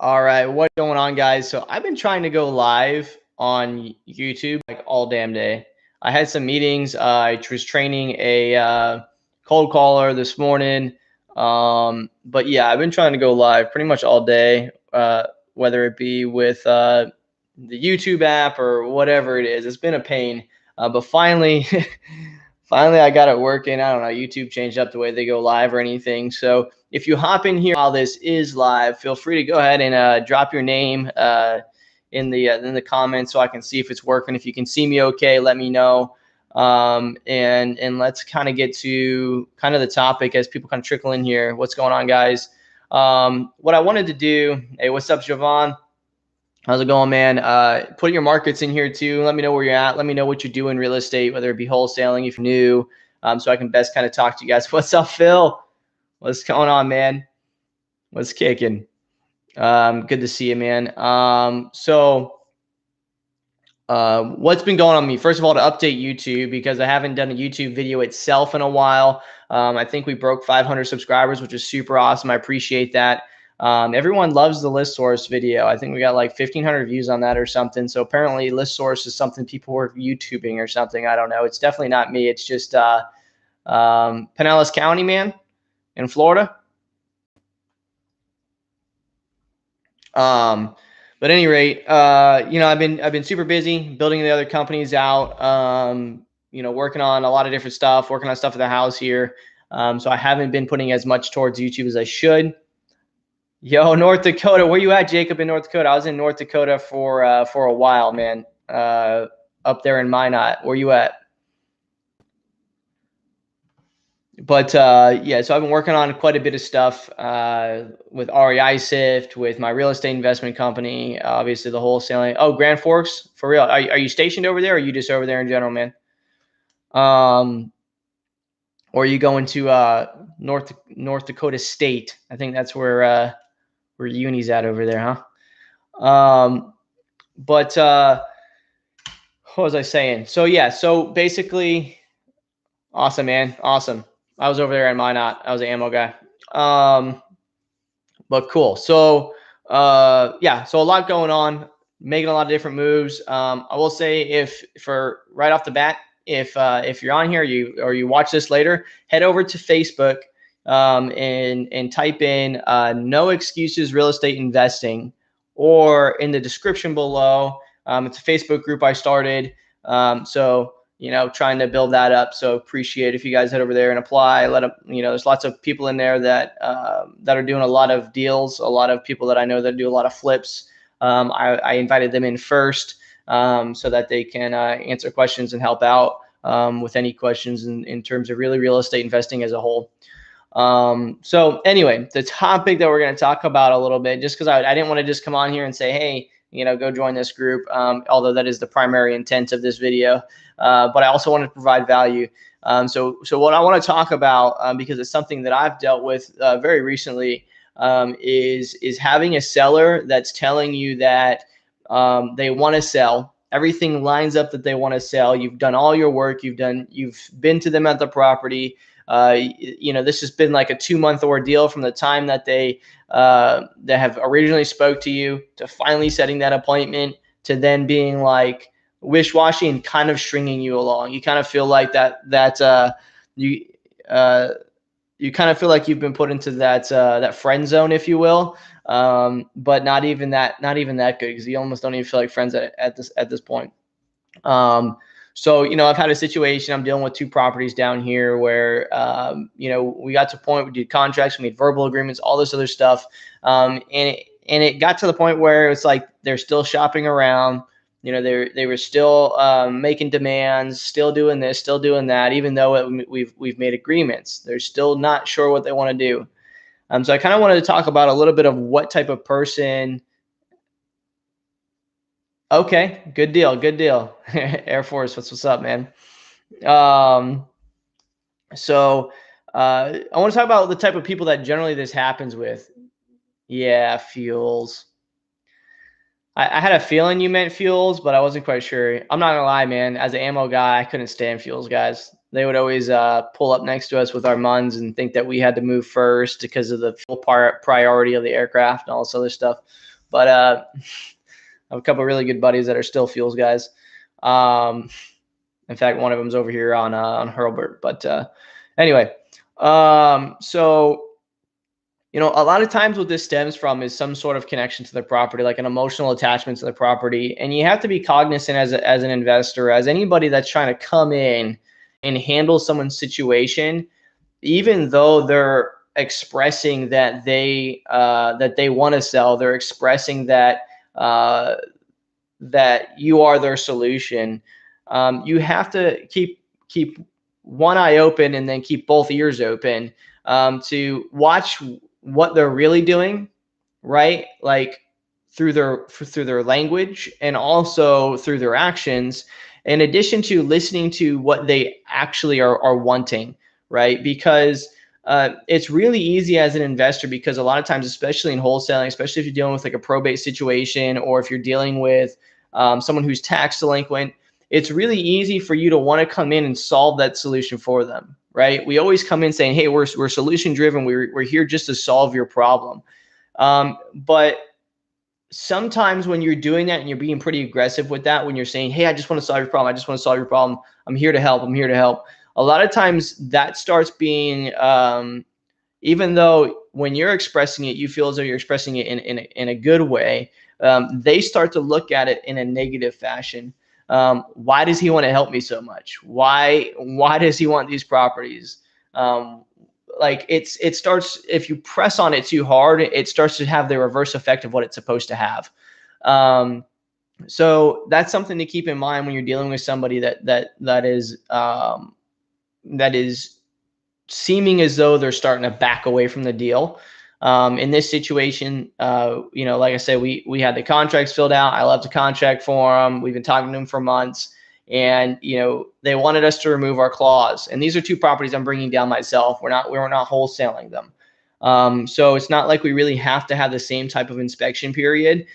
All right, what's going on, guys? So I've been trying to go live on YouTube like all damn day. I had some meetings. I was training a cold caller this morning. But yeah, I've been trying to go live pretty much all day, whether it be with the YouTube app or whatever it is. It's been a pain, but finally, finally I got it working. I don't know. YouTube changed up the way they go live or anything. So if you hop in here while this is live, feel free to go ahead and drop your name in the comments so I can see if it's working. If you can see me okay, let me know. And let's kind of get to kind of the topic as people kind of trickle in here. What's going on, guys? What I wanted to do. Hey, what's up, Javon? How's it going, man? Put your markets in here too. Let me know where you're at. Let me know what you do in real estate, whether it be wholesaling, if you're new, so I can best kind of talk to you guys. What's up, Phil? What's going on, man? What's kicking? Good to see you, man. What's been going on with me? First of all, to update YouTube because I haven't done a YouTube video itself in a while. I think we broke 500 subscribers, which is super awesome. I appreciate that. Everyone loves the list source video. I think we got like 1,500 views on that or something. So apparently list source is something people were YouTubing or something. I don't know. It's definitely not me. It's just Pinellas County, man, in Florida. But at any rate, I've been super busy building the other companies out. Working on a lot of different stuff, working on stuff at the house here. So I haven't been putting as much towards YouTube as I should. Yo, North Dakota, where you at, Jacob? In North Dakota, I was in North Dakota for a while, man. Up there in Minot, where you at? But yeah, so I've been working on quite a bit of stuff with REI Sift, with my real estate investment company, obviously the wholesaling. Oh, Grand Forks, for real. Are you stationed over there, or are you just over there in general, man? Or are you going to North Dakota State? I think that's where uni's at over there, huh? But what was I saying? So yeah, so basically, awesome, man, awesome. I was over there in Minot. I was an ammo guy. But cool. So yeah, so a lot going on, making a lot of different moves. I will say, if for right off the bat, if you're on here, you watch this later, head over to Facebook and type in no excuses real estate investing, or in the description below. It's a Facebook group I started. So trying to build that up. So appreciate if you guys head over there and apply. Let them, there's lots of people in there that are doing a lot of deals. A lot of people that I know that do a lot of flips. I invited them in first so that they can answer questions and help out with any questions in terms of really real estate investing as a whole. So anyway, the topic that we're going to talk about a little bit, just because I didn't want to just come on here and say, hey, go join this group, although that is the primary intent of this video. But I also want to provide value. So what I want to talk about, because it's something that I've dealt with very recently, is having a seller that's telling you that they want to sell. Everything lines up that they want to sell. You've done all your work. You've been to them at the property. This has been like a 2-month ordeal from the time that they have originally spoke to you to finally setting that appointment, to then being like wish-washy and kind of stringing you along. You kind of feel like you kind of feel like you've been put into that friend zone, if you will. But not even that good, because you almost don't even feel like friends at this point. So, I've had a situation. I'm dealing with 2 properties down here where, we got to a point, we did contracts, we made verbal agreements, all this other stuff. And it got to the point where it's like they're still shopping around. They were still making demands, still doing this, still doing that, even though we've made agreements. They're still not sure what they want to do. So I kind of wanted to talk about a little bit of what type of person. Okay, good deal, good deal. Air Force, what's up, man? So I want to talk about the type of people that generally this happens with. Yeah, fuels. I had a feeling you meant fuels, but I wasn't quite sure. I'm not gonna lie, man. As an ammo guy, I couldn't stand fuels guys. They would always pull up next to us with our muns and think that we had to move first because of the fuel priority of the aircraft and all this other stuff. But I have a couple of really good buddies that are still fuels guys. In fact, one of them's over here on Hurlburt. But anyway, so you know, a lot of times what this stems from is some sort of connection to the property, like an emotional attachment to the property. And you have to be cognizant as an investor, as anybody that's trying to come in and handle someone's situation, even though they're expressing that they want to sell, they're expressing that that you are their solution. You have to keep one eye open and then keep both ears open to watch what they're really doing, right? Like through their language and also through their actions, in addition to listening to what they actually are wanting, right? Because it's really easy as an investor, because a lot of times, especially in wholesaling, especially if you're dealing with like a probate situation, or if you're dealing with someone who's tax delinquent, it's really easy for you to want to come in and solve that solution for them, right? We always come in saying, hey, we're solution driven. We're here just to solve your problem. But sometimes when you're doing that and you're being pretty aggressive with that, when you're saying, hey, I just want to solve your problem. I just want to solve your problem. I'm here to help. I'm here to help. A lot of times that starts being, even though when you're expressing it, you feel as though you're expressing it in a good way, they start to look at it in a negative fashion. Why does he want to help me so much? Why does he want these properties? Like it starts, if you press on it too hard, it starts to have the reverse effect of what it's supposed to have. So that's something to keep in mind when you're dealing with somebody that is seeming as though they're starting to back away from the deal. In this situation, you know, like I said, we had the contracts filled out. I left the contract for them. We've been talking to them for months, and you know, they wanted us to remove our clause. And these are two properties I'm bringing down myself. We're not wholesaling them. So it's not like we really have to have the same type of inspection period,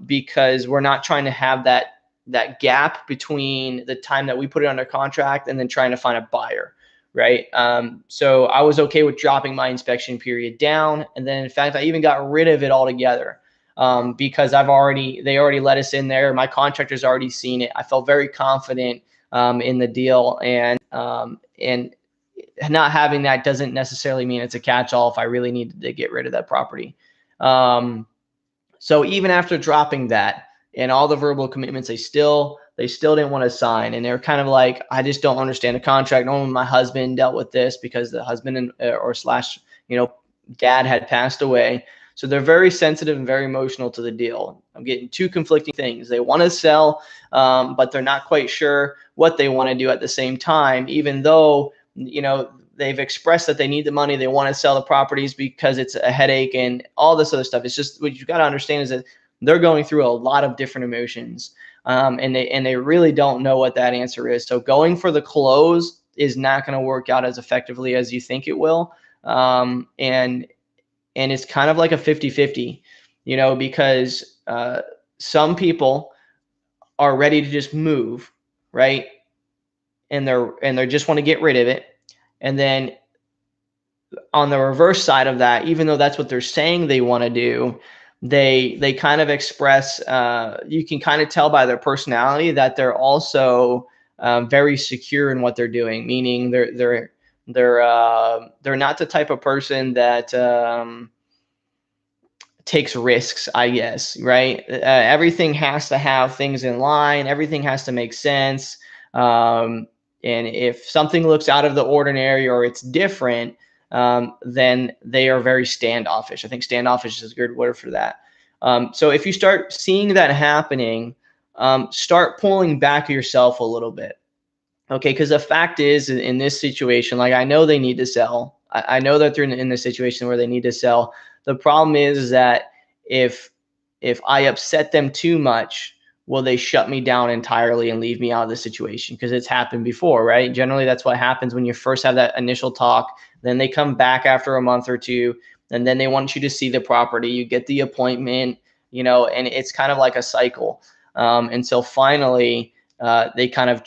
because we're not trying to have that gap between the time that we put it under contract and then trying to find a buyer. Right. So I was okay with dropping my inspection period down. And then in fact, I even got rid of it altogether, because they already let us in there. My contractor's already seen it. I felt very confident in the deal, and not having that doesn't necessarily mean it's a catch-all if I really needed to get rid of that property. So even after dropping that and all the verbal commitments, they still didn't want to sign. And they're kind of like, I just don't understand the contract. Only my husband dealt with this, because the husband you know, dad had passed away. So they're very sensitive and very emotional to the deal. I'm getting two conflicting things. They want to sell, but they're not quite sure what they want to do at the same time, even though, you know, they've expressed that they need the money. They want to sell the properties because it's a headache and all this other stuff. It's just, what you've got to understand is that they're going through a lot of different emotions. And they really don't know what that answer is. So going for the close is not going to work out as effectively as you think it will. And it's kind of like a 50-50, you know, because some people are ready to just move, right? And they just want to get rid of it. And then on the reverse side of that, even though that's what they're saying they want to do, they kind of express, you can kind of tell by their personality that they're also very secure in what they're doing, meaning they're not the type of person that takes risks, I guess, right? Everything has to have things in line. Everything has to make sense. And if something looks out of the ordinary or it's different, then they are very standoffish. I think standoffish is a good word for that. So if you start seeing that happening, start pulling back yourself a little bit. Okay, because the fact is, in this situation, like, I know they need to sell. I know that they're in the situation where they need to sell. The problem is that if I upset them too much, will they shut me down entirely and leave me out of the situation? Because it's happened before, right? Generally, that's what happens when you first have that initial talk. Then they come back after a month or two, and then they want you to see the property. You get the appointment, you know, and it's kind of like a cycle. And so finally, they kind of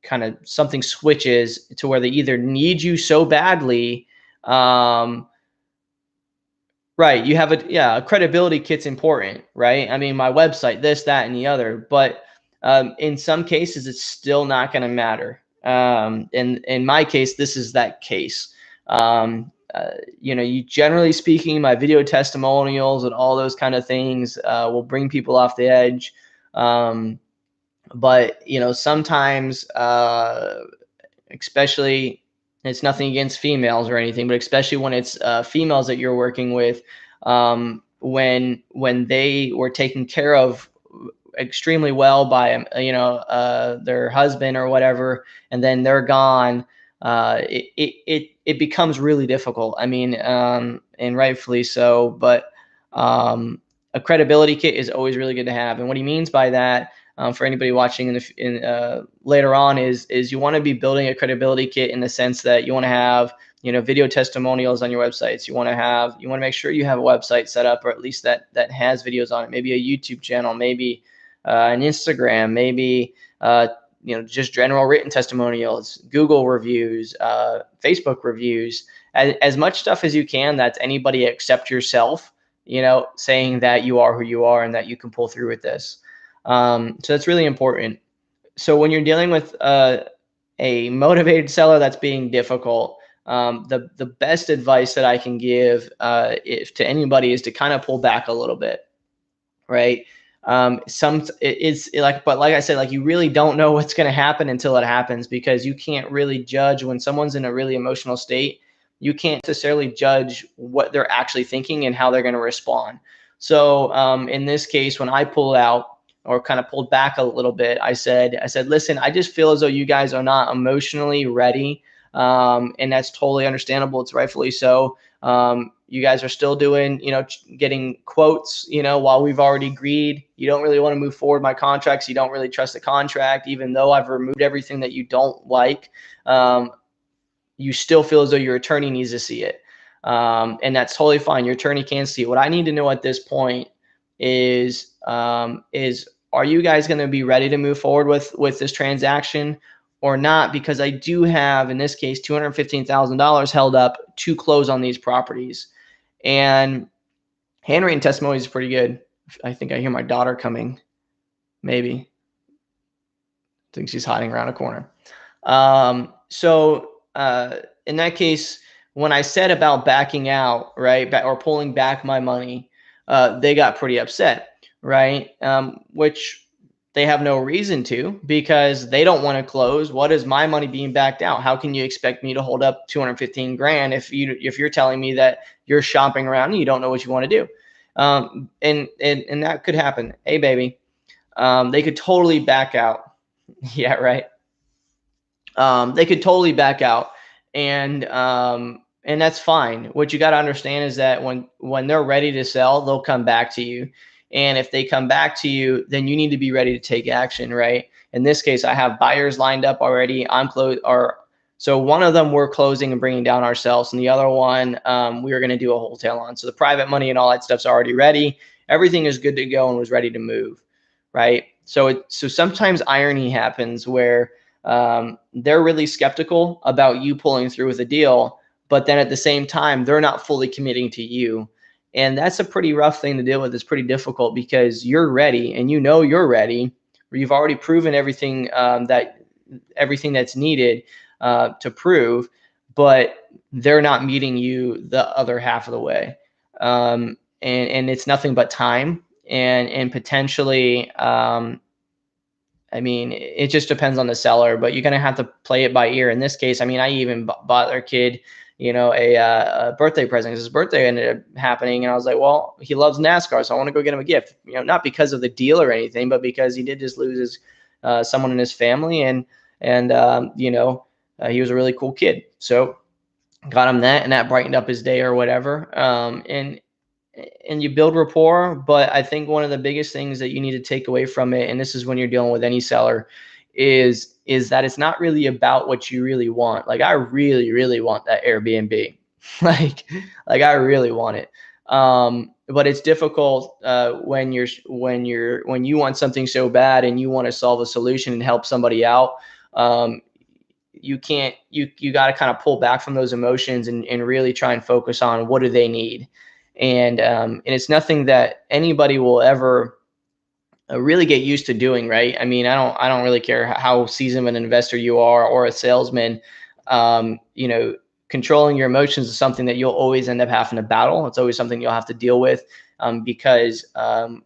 kind of something switches to where they either need you so badly, right, you have a credibility kit's important, right? I mean, my website, this, that, and the other, but in some cases, it's still not going to matter. In my case, this is that case. You generally speaking, my video testimonials and all those kind of things will bring people off the edge. But sometimes, especially, it's nothing against females or anything, but especially when it's females that you're working with, when they were taken care of extremely well by their husband or whatever, and then they're gone, it becomes really difficult. I mean, and rightfully so. But a credibility kit is always really good to have. And what he means by that, for anybody watching later on, is you want to be building a credibility kit in the sense that you want to have video testimonials on your websites. You want to make sure you have a website set up, or at least that has videos on it. Maybe a YouTube channel, maybe an Instagram, maybe just general written testimonials, Google reviews, Facebook reviews, as much stuff as you can that's anybody except yourself, saying that you are who you are and that you can pull through with this. So that's really important. So when you're dealing with a motivated seller that's being difficult, the best advice that I can give to anybody is to kind of pull back a little bit, right? But like I said, like, you really don't know what's going to happen until it happens, because you can't really judge when someone's in a really emotional state. You can't necessarily judge what they're actually thinking and how they're going to respond. So in this case, when I pulled out, or kind of pulled back a little bit, I said, listen, I just feel as though you guys are not emotionally ready. And that's totally understandable. It's rightfully so. You guys are still doing, getting quotes, while we've already agreed. You don't really want to move forward my contracts. You don't really trust the contract, even though I've removed everything that you don't like. You still feel as though your attorney needs to see it. And that's totally fine. Your attorney can see it. What I need to know at this point is are you guys going to be ready to move forward with this transaction or not? Because I do have, in this case, $215,000 held up to close on these properties. And handwritten testimony is pretty good. I think I hear my daughter coming. Maybe. I think she's hiding around a corner. So in that case, when I said about backing out, right, or pulling back my money, they got pretty upset, right? Which they have no reason to, because they don't want to close. What is my money being backed out? How can you expect me to hold up 215 grand if you're telling me that you're shopping around and you don't know what you want to do? And that could happen. Hey, baby, they could totally back out. Yeah, right. They could totally back out, and that's fine. What you got to understand is that when they're ready to sell, they'll come back to you. And if they come back to you, then you need to be ready to take action, right? In this case, I have buyers lined up already. So one of them we're closing and bringing down ourselves, and the other one we are going to do a wholesale on. So the private money and all that stuff's already ready. Everything is good to go and was ready to move, right? So sometimes irony happens where they're really skeptical about you pulling through with a deal, but then at the same time, they're not fully committing to you. And that's a pretty rough thing to deal with. It's pretty difficult because you're ready and you're ready. You've already proven everything everything that's needed to prove, but they're not meeting you the other half of the way. And it's nothing but time and potentially I mean, it just depends on the seller, but you're going to have to play it by ear. In this case, I mean, I even bought their kid, a birthday present. His birthday ended up happening. And I was like, well, he loves NASCAR, so I want to go get him a gift, not because of the deal or anything, but because he did just lose someone in his family. And he was a really cool kid. So got him that, and that brightened up his day or whatever. And you build rapport. But I think one of the biggest things that you need to take away from it, and this is when you're dealing with any seller, is that it's not really about what you really want. Like, I really, really want that Airbnb. like I really want it. But it's difficult when you want something so bad and you want to solve a solution and help somebody out. um, you can't, you got to kind of pull back from those emotions and really try and focus on what do they need. And it's nothing that anybody will ever really get used to doing, right? I mean, I don't really care how seasoned an investor you are or a salesman. You know, controlling your emotions is something that you'll always end up having to battle. It's always something you'll have to deal with, because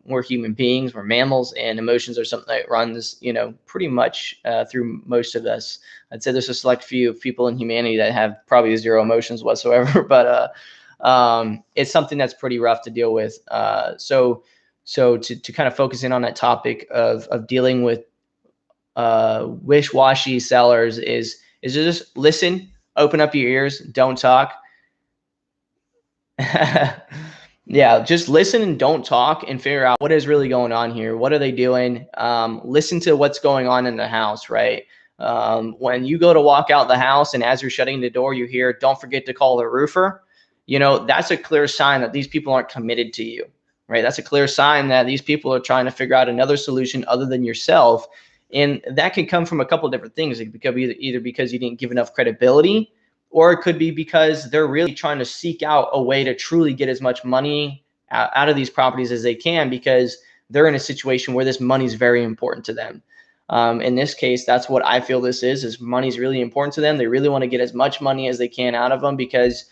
we're human beings, we're mammals, and emotions are something that runs, you know, pretty much through most of us. I'd say there's a select few of people in humanity that have probably zero emotions whatsoever, but it's something that's pretty rough to deal with. So to kind of focus in on that topic of dealing with wish-washy sellers is to just listen, open up your ears, don't talk. Yeah, just listen and don't talk and figure out what is really going on here. What are they doing? Listen to what's going on in the house, right? When you go to walk out the house and as you're shutting the door, you hear, don't forget to call the roofer. You know, that's a clear sign that these people aren't committed to you, right? That's a clear sign that these people are trying to figure out another solution other than yourself. And that can come from a couple of different things. It could be either because you didn't give enough credibility, or it could be because they're really trying to seek out a way to truly get as much money out of these properties as they can, because they're in a situation where this money is very important to them. In this case, that's what I feel this is money is really important to them. They really want to get as much money as they can out of them because,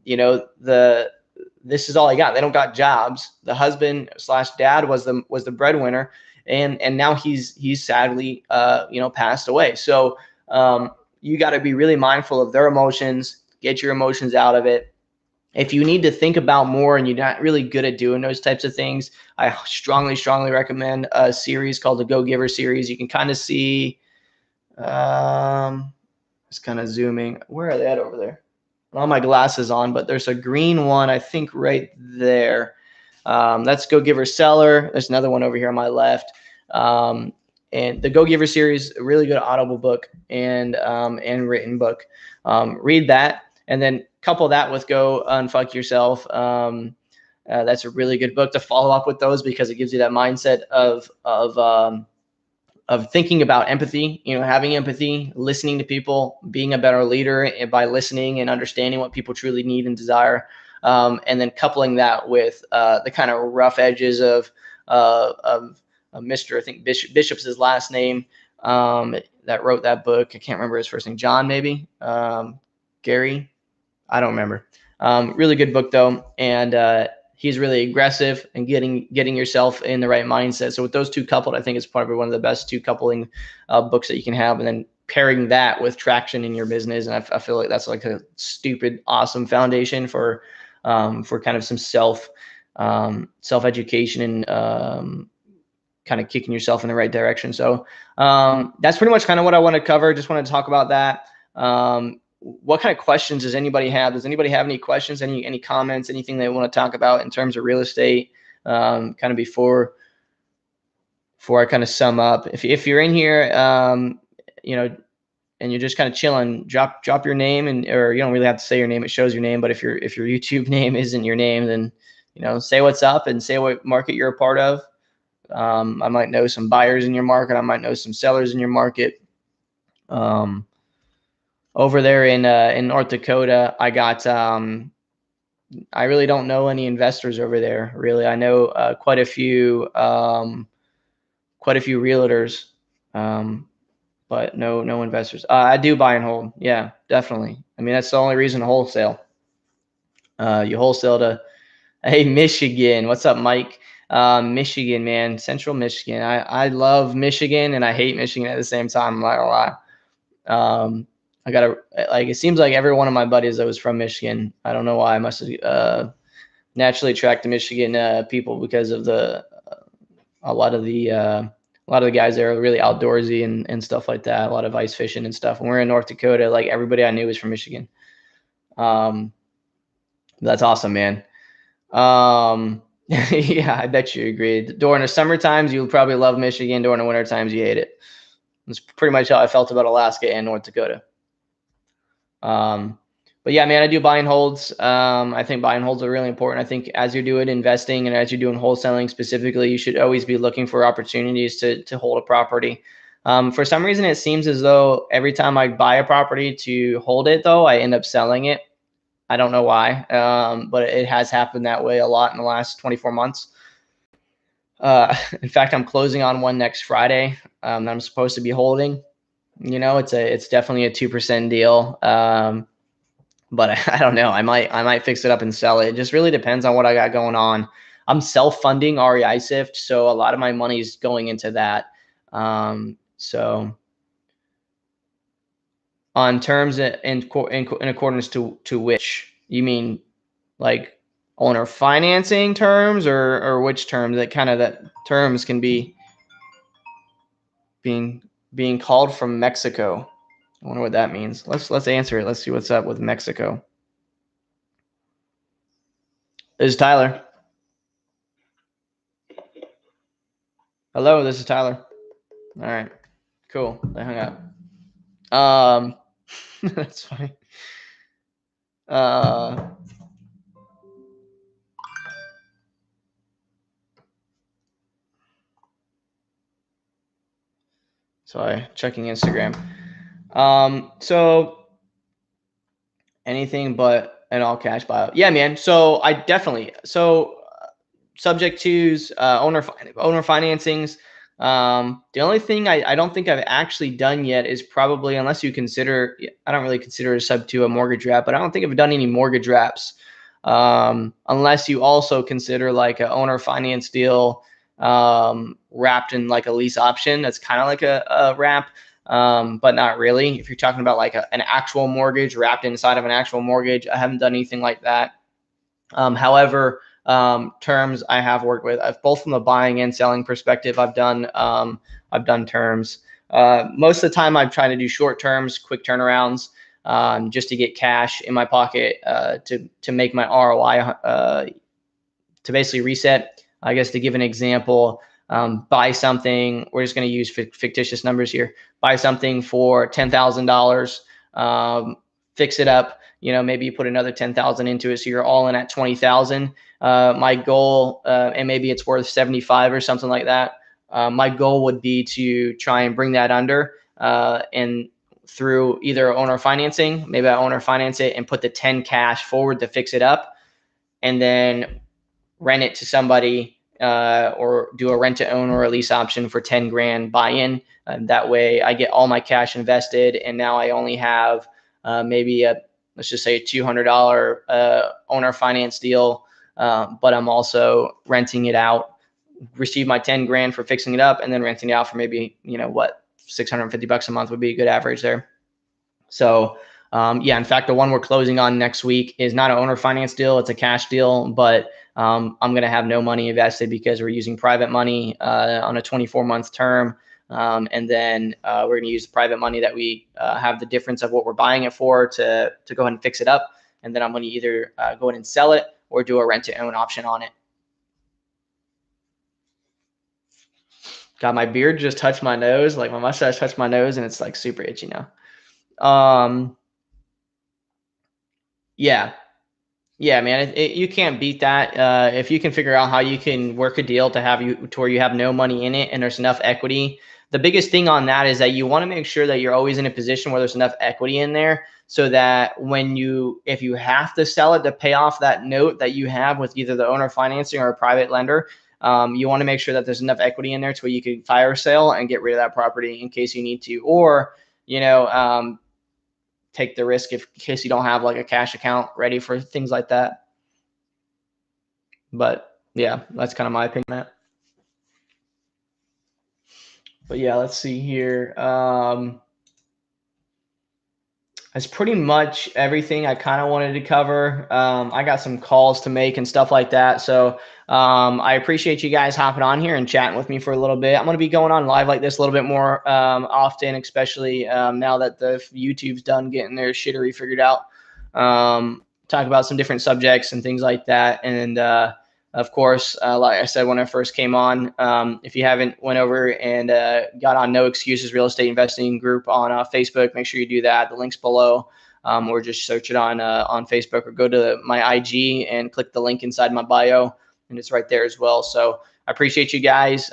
you know, this is all I got. They don't got jobs. The husband slash dad was the breadwinner, and now he's sadly, you know, passed away. So, you got to be really mindful of their emotions, get your emotions out of it. If you need to think about more and you're not really good at doing those types of things, I strongly, strongly recommend a series called the Go Giver series. You can kind of see, just kind of zooming. Where are they at over there? All my glasses on, but there's a green one, I think right there. That's Go Giver Seller. There's another one over here on my left. And the Go Giver series, a really good audible book and written book. Read that, and then couple that with Go Unfuck Yourself. That's a really good book to follow up with those, because it gives you that mindset of thinking about empathy, you know, having empathy, listening to people, being a better leader by listening and understanding what people truly need and desire. And then coupling that with the kind of rough edges of Mr. I think Bishop's his last name, that wrote that book. I can't remember his first name. John, maybe? Gary? I don't remember. Really good book though. And he's really aggressive and getting yourself in the right mindset. So with those two coupled, I think it's probably one of the best two coupling books that you can have. And then pairing that with traction in your business. And I feel like that's like a stupid, awesome foundation for kind of some self-education and kind of kicking yourself in the right direction. So that's pretty much kind of what I want to cover. Just wanted to talk about that. What kind of questions does anybody have? Does anybody have any questions, any comments, anything they want to talk about in terms of real estate? Kind of before I kind of sum up, if you're in here, you know, and you're just kind of chilling, drop your name, or you don't really have to say your name. It shows your name. But if your YouTube name isn't your name, then, you know, say what's up and say what market you're a part of. I might know some buyers in your market. I might know some sellers in your market. Over there in North Dakota, I got I really don't know any investors over there. Really, I know quite a few realtors, but no investors. I do buy and hold. Yeah, definitely. I mean, that's the only reason to wholesale. You wholesale to, hey, Michigan. What's up, Mike? Michigan, man, Central Michigan. I love Michigan and I hate Michigan at the same time. I'm not gonna lie. I got like, it seems like every one of my buddies that was from Michigan. I don't know why. I must have naturally attracted Michigan people because of a lot of the guys there are really outdoorsy and stuff like that. A lot of ice fishing and stuff. When we're in North Dakota, like everybody I knew was from Michigan. That's awesome, man. Yeah, I bet you agree. During the summer times, you probably love Michigan. During the winter times, you hate it. That's pretty much how I felt about Alaska and North Dakota. But yeah, man, I do buy and holds. I think buy and holds are really important. I think as you're doing investing and as you're doing wholesaling specifically, you should always be looking for opportunities to hold a property. For some reason, it seems as though every time I buy a property to hold it, though, I end up selling it. I don't know why, but it has happened that way a lot in the last 24 months. In fact, I'm closing on one next Friday that I'm supposed to be holding. It's definitely a 2% deal. But I don't know. I might fix it up and sell it. It just really depends on what I got going on. I'm self-funding REI Sift, so a lot of my money's going into that. So on terms in accordance to which you mean, like owner financing terms, or which terms? That kind of that terms can be being called from Mexico. I wonder what that means. Let's answer it. Let's see what's up with Mexico. This is Tyler. Hello, this is Tyler. All right, cool. They hung up. That's funny. Sorry, checking Instagram. So anything but an all cash buyout. Yeah, man. So I definitely subject to's, owner financings. The only thing I don't think I've actually done yet is probably, unless you consider, I don't really consider a sub to a mortgage wrap, but I don't think I've done any mortgage wraps. Unless you also consider like a owner finance deal wrapped in like a lease option. That's kind of like a wrap. But not really. If you're talking about like an actual mortgage wrapped inside of an actual mortgage, I haven't done anything like that. However, terms I have worked with, both from the buying and selling perspective, I've done terms. Most of the time, I've tried to do short terms, quick turnarounds, just to get cash in my pocket to make my ROI to basically reset. I guess to give an example, buy something. We're just going to use fictitious numbers here. Buy something for $10,000, fix it up. Maybe you put another 10,000 into it, so you're all in at 20,000. My goal, and maybe it's worth 75 or something like that. My goal would be to try and bring that under, and through either owner financing, maybe I owner finance it and put the 10 cash forward to fix it up, and then rent it to somebody, or do a rent to own or a lease option for 10 grand buy-in. That way I get all my cash invested, and now I only have maybe let's just say a $200 owner finance deal, but I'm also renting it out, receive my 10 grand for fixing it up, and then renting it out for maybe, $650 a month would be a good average there. So yeah, in fact, the one we're closing on next week is not an owner finance deal. It's a cash deal, but I'm going to have no money invested because we're using private money on a 24-month term. And then we're going to use the private money that we have the difference of what we're buying it for to go ahead and fix it up. And then I'm going to either go ahead and sell it or do a rent to own option on it. God, my beard just touched my nose. Like my mustache touched my nose, and it's like super itchy now. Yeah. Yeah, man, you can't beat that. If you can figure out how you can work a deal to have you to where you have no money in it and there's enough equity. The biggest thing on that is that you want to make sure that you're always in a position where there's enough equity in there, so that if you have to sell it to pay off that note that you have with either the owner financing or a private lender, you want to make sure that there's enough equity in there to where you can fire sale and get rid of that property in case you need to, or take the risk in case you don't have like a cash account ready for things like that. But yeah, that's kind of my opinion on that. But yeah, let's see here. That's pretty much everything I kind of wanted to cover. I got some calls to make and stuff like that. So I appreciate you guys hopping on here and chatting with me for a little bit. I'm going to be going on live like this a little bit more often, especially now that the YouTube's done getting their shittery figured out. Talk about some different subjects and things like that. And of course, like I said, when I first came on, if you haven't went over and got on No Excuses Real Estate Investing group on Facebook, make sure you do that. The link's below, or just search it on Facebook, or go to my IG and click the link inside my bio, and it's right there as well. So I appreciate you guys.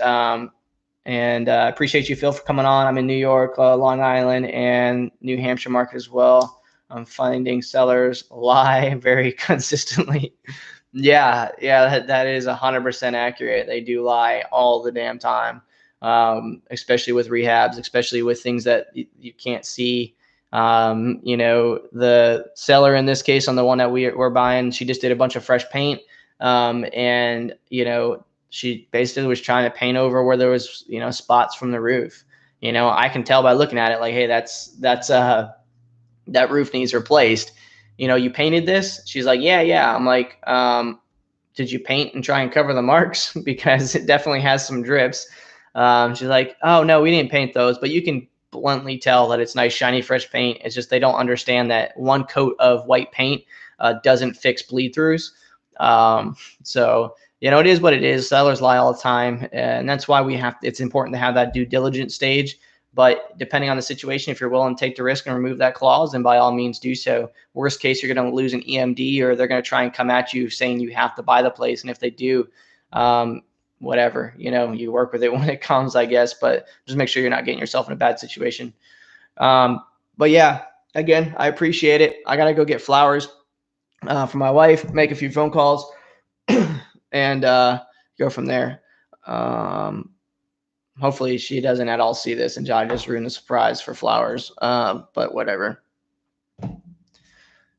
And appreciate you, Phil, for coming on. I'm in New York, Long Island, and New Hampshire market as well. I'm finding sellers lie very consistently. Yeah, that is 100% accurate. They do lie all the damn time, especially with rehabs, especially with things that you can't see. The seller in this case, on the one that we're buying, she just did a bunch of fresh paint, and she basically was trying to paint over where there was spots from the roof. I can tell by looking at it, like, hey, that roof needs replaced. You painted this? She's like, yeah. I'm like, did you paint and try and cover the marks? Because it definitely has some drips. She's like, oh, no, we didn't paint those. But you can bluntly tell that it's nice, shiny, fresh paint. It's just they don't understand that one coat of white paint doesn't fix bleed throughs. So, it is what it is. Sellers lie all the time. And that's why it's important to have that due diligence stage. But depending on the situation, if you're willing to take the risk and remove that clause, then by all means do so. Worst case, you're going to lose an EMD, or they're going to try and come at you saying you have to buy the place. And if they do, whatever, you work with it when it comes, I guess. But just make sure you're not getting yourself in a bad situation. But yeah, again, I appreciate it. I got to go get flowers for my wife, make a few phone calls, and go from there. Hopefully she doesn't at all see this and I just ruined the surprise for flowers. But whatever.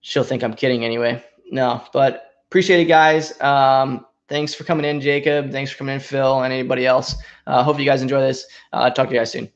She'll think I'm kidding anyway. No, but appreciate it, guys. Thanks for coming in, Jacob. Thanks for coming in, Phil, and anybody else. Hope you guys enjoy this. Talk to you guys soon.